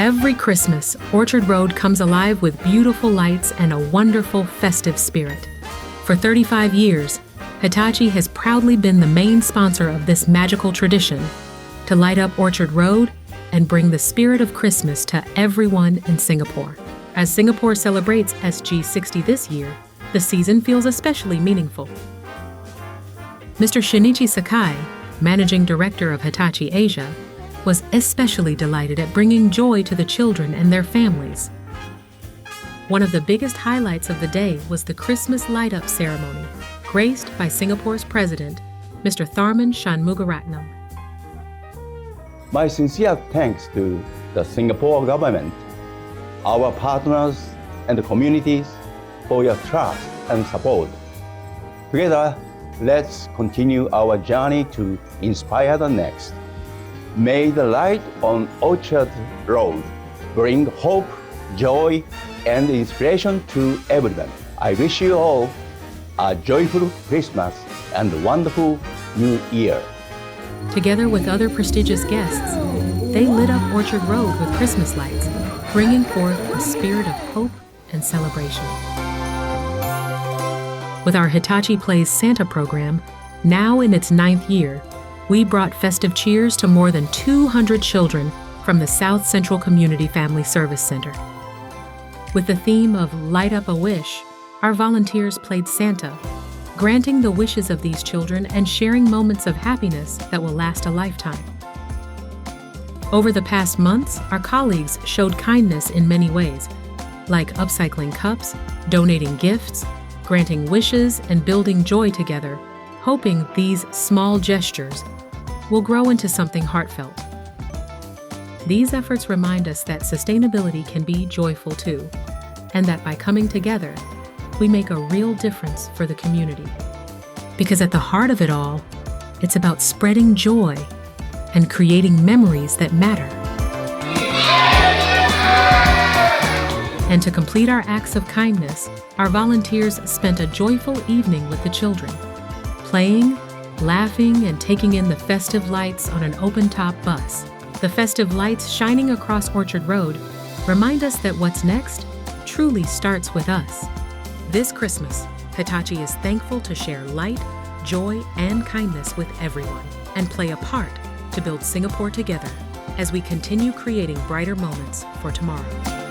Every Christmas, Orchard Road comes alive with beautiful lights and a wonderful festive spirit. For 35 years, Hitachi has proudly been the main sponsor of this magical tradition to light up Orchard Road and bring the spirit of Christmas to everyone in Singapore. As Singapore celebrates SG60 this year, the season feels especially meaningful. Mr. Shinichi Sakai, Managing Director of Hitachi Asia, was especially delighted at bringing joy to the children and their families. One of the biggest highlights of the day was the Christmas light-up ceremony, graced by Singapore's President, Mr. Tharman Shanmugaratnam. My sincere thanks to the Singapore government, our partners and the communities for your trust and support. Together, let's continue our journey to inspire the next. May the light on Orchard Road bring hope, joy, and inspiration to everyone. I wish you all a joyful Christmas and a wonderful New Year. Together with other prestigious guests, they lit up Orchard Road with Christmas lights, bringing forth a spirit of hope and celebration. With our Hitachi Plays Santa program, now in its 9th year, we brought festive cheers to more than 200 children from the South Central Community Family Service Center. With the theme of Light Up a Wish, our volunteers played Santa, granting the wishes of these children and sharing moments of happiness that will last a lifetime. Over the past months, our colleagues showed kindness in many ways, like upcycling cups, donating gifts, granting wishes, and building joy together, hoping these small gestures will grow into something heartfelt. These efforts remind us that sustainability can be joyful too, and that by coming together, we make a real difference for the community. Because at the heart of it all, it's about spreading joy and creating memories that matter. And to complete our acts of kindness, our volunteers spent a joyful evening with the children, playing, laughing, and taking in the festive lights on an open-top bus. The festive lights shining across Orchard Road remind us that what's next truly starts with us. This Christmas, Hitachi is thankful to share light, joy, and kindness with everyone and play a part to build Singapore together as we continue creating brighter moments for tomorrow.